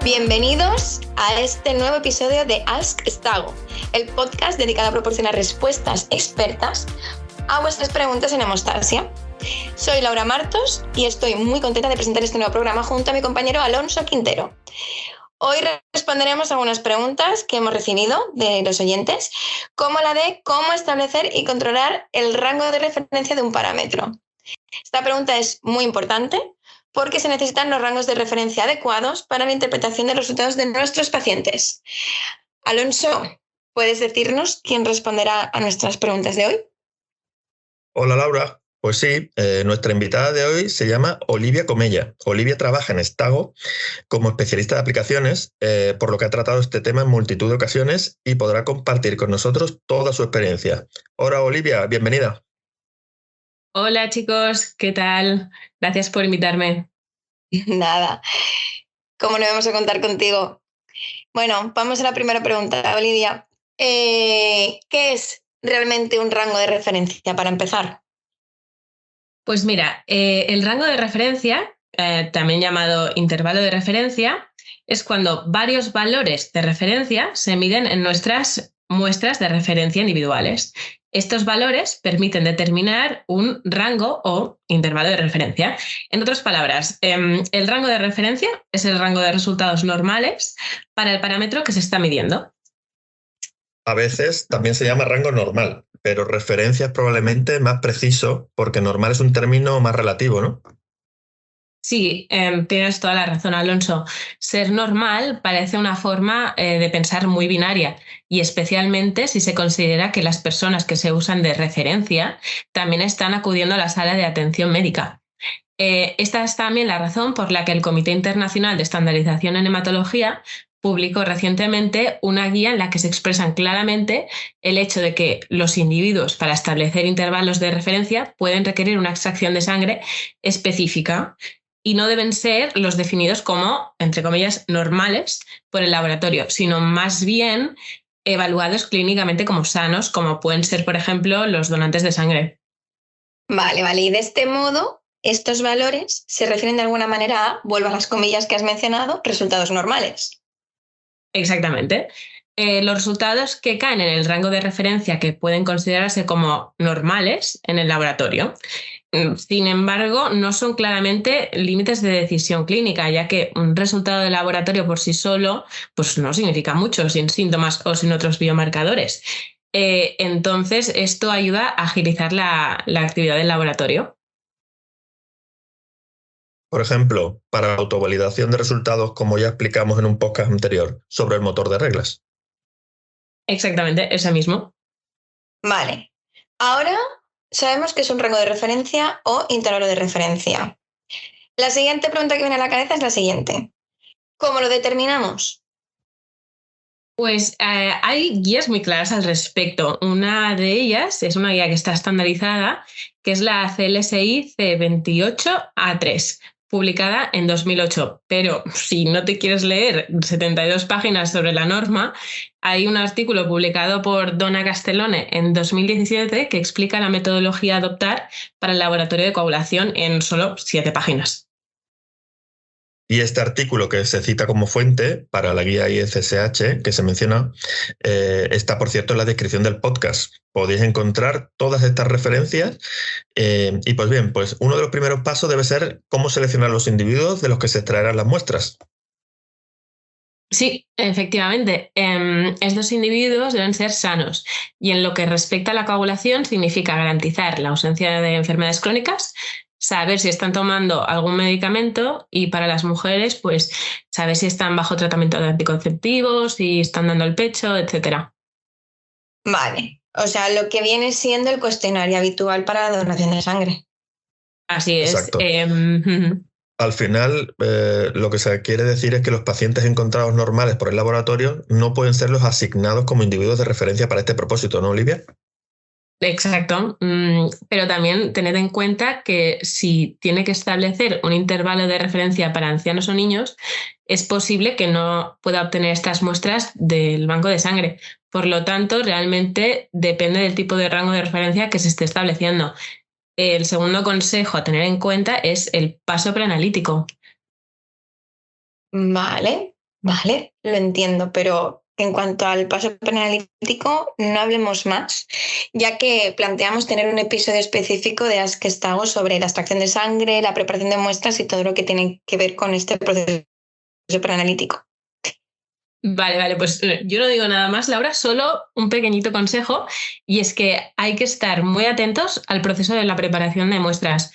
Bienvenidos a este nuevo episodio de Ask Stago, el podcast dedicado a proporcionar respuestas expertas a vuestras preguntas en hemostasia. Soy Laura Martos y estoy muy contenta de presentar este nuevo programa junto a mi compañero Alonso Quintero. Hoy responderemos algunas preguntas que hemos recibido de los oyentes, como la de cómo establecer y controlar el rango de referencia de un parámetro. Esta pregunta es muy importante porque se necesitan los rangos de referencia adecuados para la interpretación de los resultados de nuestros pacientes. Alonso, ¿puedes decirnos quién responderá a nuestras preguntas de hoy? Hola Laura, pues sí, nuestra invitada de hoy se llama Olivia Comella. Olivia trabaja en Stago como especialista de aplicaciones, por lo que ha tratado este tema en multitud de ocasiones y podrá compartir con nosotros toda su experiencia. Hola Olivia, bienvenida. Hola chicos, ¿qué tal? Gracias por invitarme. Nada, ¿cómo no vamos a contar contigo? Bueno, vamos a la primera pregunta, Olivia. ¿Qué es realmente un rango de referencia para empezar? Pues mira, el rango de referencia, también llamado intervalo de referencia, es cuando varios valores de referencia se miden en nuestras muestras de referencia individuales. Estos valores permiten determinar un rango o intervalo de referencia. En otras palabras, el rango de referencia es el rango de resultados normales para el parámetro que se está midiendo. A veces también se llama rango normal, pero referencia es probablemente más preciso porque normal es un término más relativo, ¿no? Sí, tienes toda la razón, Alonso. Ser normal parece una forma de pensar muy binaria y especialmente si se considera que las personas que se usan de referencia también están acudiendo a la sala de atención médica. Esta es también la razón por la que el Comité Internacional de Estandarización en Hematología publicó recientemente una guía en la que se expresan claramente el hecho de que los individuos para establecer intervalos de referencia pueden requerir una extracción de sangre específica y no deben ser los definidos como, entre comillas, normales por el laboratorio, sino más bien evaluados clínicamente como sanos, como pueden ser, por ejemplo, los donantes de sangre. Vale, y de este modo, estos valores se refieren de alguna manera a, vuelvo a las comillas que has mencionado, resultados normales. Exactamente. Los resultados que caen en el rango de referencia que pueden considerarse como normales en el laboratorio. Sin embargo, no son claramente límites de decisión clínica, ya que un resultado de laboratorio por sí solo pues no significa mucho sin síntomas o sin otros biomarcadores. Entonces, esto ayuda a agilizar la actividad del laboratorio. Por ejemplo, para la autovalidación de resultados, como ya explicamos en un podcast anterior sobre el motor de reglas. Exactamente, ese mismo. Vale. Ahora sabemos que es un rango de referencia o intervalo de referencia. La siguiente pregunta que viene a la cabeza es la siguiente. ¿Cómo lo determinamos? Pues hay guías muy claras al respecto. Una de ellas es una guía que está estandarizada, que es la CLSI C28A3, publicada en 2008. Pero si no te quieres leer 72 páginas sobre la norma, hay un artículo publicado por Donna Castellone en 2017 que explica la metodología a adoptar para el laboratorio de coagulación en solo 7 páginas. Y este artículo que se cita como fuente para la guía IFSH que se menciona está, por cierto, en la descripción del podcast. Podéis encontrar todas estas referencias y pues bien, pues uno de los primeros pasos debe ser cómo seleccionar los individuos de los que se extraerán las muestras. Sí, efectivamente. Estos individuos deben ser sanos y en lo que respecta a la coagulación significa garantizar la ausencia de enfermedades crónicas, saber si están tomando algún medicamento y para las mujeres, pues saber si están bajo tratamiento de anticonceptivos, si están dando el pecho, etc. Vale, o sea, lo que viene siendo el cuestionario habitual para la donación de sangre. Así es. Exacto. Al final, lo que se quiere decir es que los pacientes encontrados normales por el laboratorio no pueden ser los asignados como individuos de referencia para este propósito, ¿no, Olivia? Exacto, pero también tened en cuenta que si tiene que establecer un intervalo de referencia para ancianos o niños, es posible que no pueda obtener estas muestras del banco de sangre. Por lo tanto, realmente depende del tipo de rango de referencia que se esté estableciendo. El segundo consejo a tener en cuenta es el paso preanalítico. Vale, Vale, lo entiendo, pero en cuanto al paso preanalítico, no hablemos más, ya que planteamos tener un episodio específico de Ask Stago sobre la extracción de sangre, la preparación de muestras y todo lo que tiene que ver con este proceso preanalítico. Vale, pues yo no digo nada más, Laura, solo un pequeñito consejo, y es que hay que estar muy atentos al proceso de la preparación de muestras,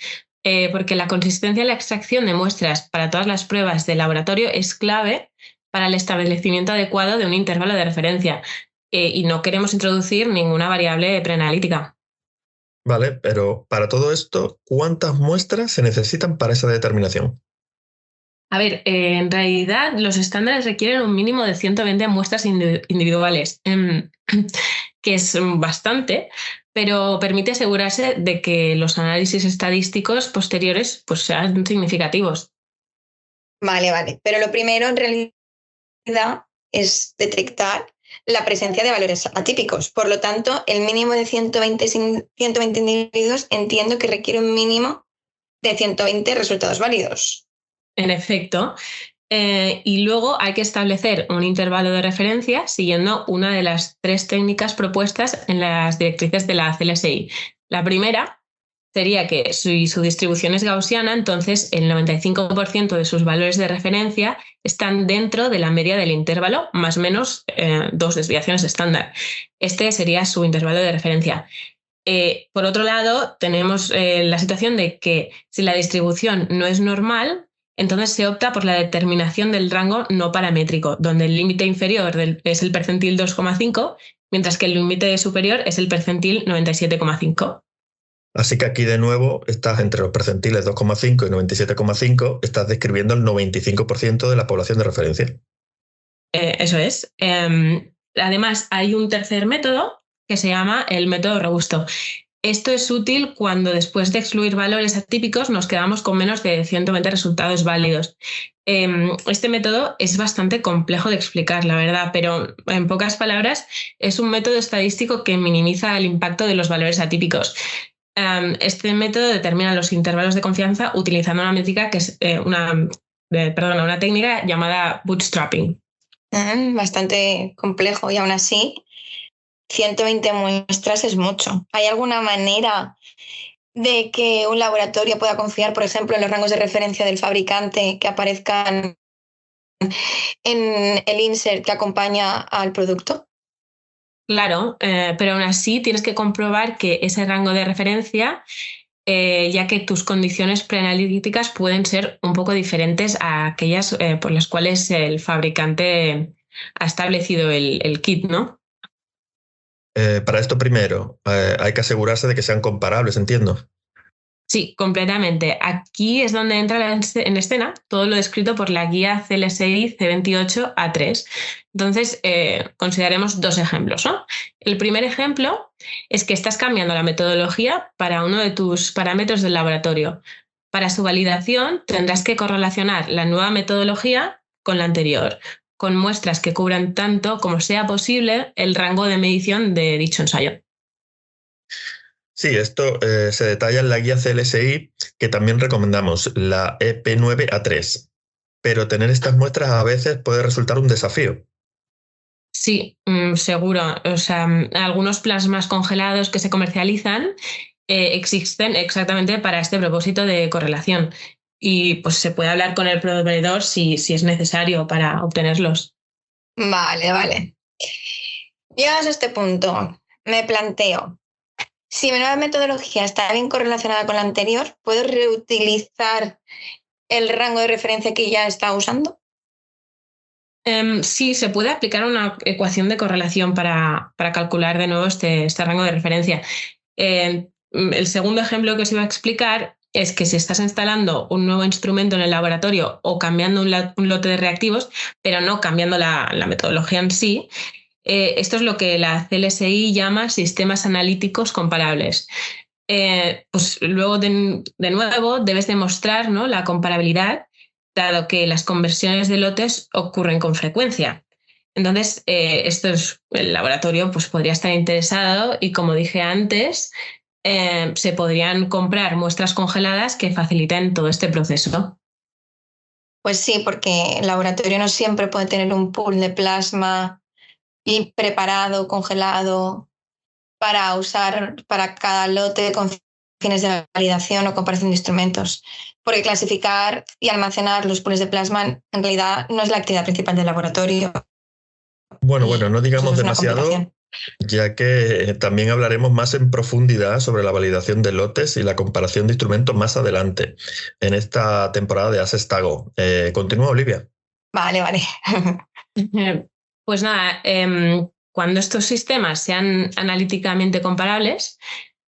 porque la consistencia y la extracción de muestras para todas las pruebas de laboratorio es clave para el establecimiento adecuado de un intervalo de referencia, y no queremos introducir ninguna variable preanalítica. Vale, pero para todo esto, ¿cuántas muestras se necesitan para esa determinación? A ver, en realidad los estándares requieren un mínimo de 120 muestras individuales, que es bastante, pero permite asegurarse de que los análisis estadísticos posteriores pues, sean significativos. Vale, pero lo primero en realidad es detectar la presencia de valores atípicos. Por lo tanto, el mínimo de 120 individuos entiendo que requiere un mínimo de 120 resultados válidos. En efecto. Y luego hay que establecer un intervalo de referencia siguiendo una de las 3 técnicas propuestas en las directrices de la CLSI. La primera sería que si su distribución es gaussiana, entonces el 95% de sus valores de referencia están dentro de la media del intervalo, más o menos 2 desviaciones estándar. Este sería su intervalo de referencia. Por otro lado, tenemos la situación de que si la distribución no es normal, entonces se opta por la determinación del rango no paramétrico, donde el límite inferior es el percentil 2,5, mientras que el límite superior es el percentil 97,5. Así que aquí de nuevo estás entre los percentiles 2,5 y 97,5, estás describiendo el 95% de la población de referencia. Eso es. Además, hay un tercer método que se llama el método robusto. Esto es útil cuando después de excluir valores atípicos nos quedamos con menos de 120 resultados válidos. Este método es bastante complejo de explicar, la verdad, pero en pocas palabras es un método estadístico que minimiza el impacto de los valores atípicos. Este método determina los intervalos de confianza utilizando una métrica que es una técnica llamada bootstrapping. Bastante complejo y aún así 120 muestras es mucho. ¿Hay alguna manera de que un laboratorio pueda confiar, por ejemplo, en los rangos de referencia del fabricante que aparezcan en el insert que acompaña al producto? Claro, pero aún así tienes que comprobar que ese rango de referencia, ya que tus condiciones preanalíticas pueden ser un poco diferentes a aquellas por las cuales el fabricante ha establecido el kit, ¿no? Para esto primero, hay que asegurarse de que sean comparables, entiendo. Sí, completamente. Aquí es donde entra en escena todo lo descrito por la guía CLSI C28A3. Entonces, consideraremos 2 ejemplos, ¿no? El primer ejemplo es que estás cambiando la metodología para uno de tus parámetros del laboratorio. Para su validación, tendrás que correlacionar la nueva metodología con la anterior, con muestras que cubran tanto como sea posible el rango de medición de dicho ensayo. Sí, esto se detalla en la guía CLSI, que también recomendamos, la EP9A3. Pero tener estas muestras a veces puede resultar un desafío. Sí, seguro. O sea, algunos plasmas congelados que se comercializan existen exactamente para este propósito de correlación. Y pues se puede hablar con el proveedor si es necesario para obtenerlos. Vale. Llegados a este punto, me planteo, si mi nueva metodología está bien correlacionada con la anterior, ¿puedo reutilizar el rango de referencia que ya está usando? Sí, se puede aplicar una ecuación de correlación para calcular de nuevo este rango de referencia. El segundo ejemplo que os iba a explicar es que si estás instalando un nuevo instrumento en el laboratorio o cambiando un lote de reactivos, pero no cambiando la metodología en sí, esto es lo que la CLSI llama sistemas analíticos comparables. Pues luego, de nuevo, debes demostrar, ¿no?, la comparabilidad, dado que las conversiones de lotes ocurren con frecuencia. Entonces, el laboratorio pues, podría estar interesado y, como dije antes, se podrían comprar muestras congeladas que faciliten todo este proceso. Pues sí, porque el laboratorio no siempre puede tener un pool de plasma y preparado, congelado, para usar para cada lote con fines de validación o comparación de instrumentos. Porque clasificar y almacenar los pools de plasma en realidad no es la actividad principal del laboratorio. Bueno, no digamos demasiado, ya que también hablaremos más en profundidad sobre la validación de lotes y la comparación de instrumentos más adelante, en esta temporada de Ask Stago. Continúa, Olivia. Vale. Pues nada, cuando estos sistemas sean analíticamente comparables,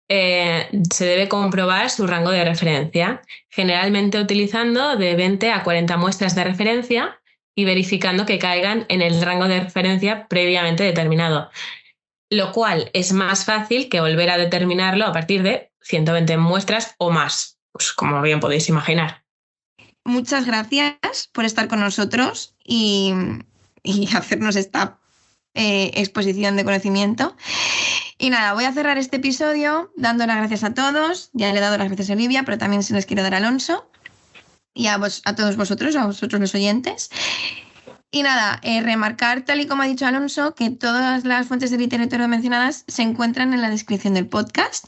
se debe comprobar su rango de referencia, generalmente utilizando de 20 a 40 muestras de referencia y verificando que caigan en el rango de referencia previamente determinado, lo cual es más fácil que volver a determinarlo a partir de 120 muestras o más, pues como bien podéis imaginar. Muchas gracias por estar con nosotros y hacernos esta exposición de conocimiento. Y nada, voy a cerrar este episodio dando las gracias a todos. Ya le he dado las gracias a Olivia, pero también se las quiero dar a Alonso y a todos vosotros, a vosotros los oyentes. Y nada, remarcar, tal y como ha dicho Alonso, que todas las fuentes de literatura mencionadas se encuentran en la descripción del podcast.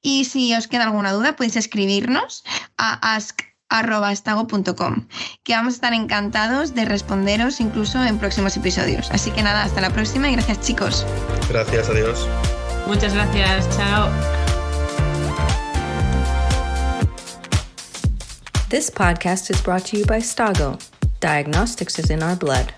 Y si os queda alguna duda, podéis escribirnos a ask@stago.com, que vamos a estar encantados de responderos incluso en próximos episodios. Así que nada, hasta la próxima y gracias, chicos. Gracias, adiós. Muchas gracias, chao. This podcast is brought to you by Stago. Diagnostics is in our blood.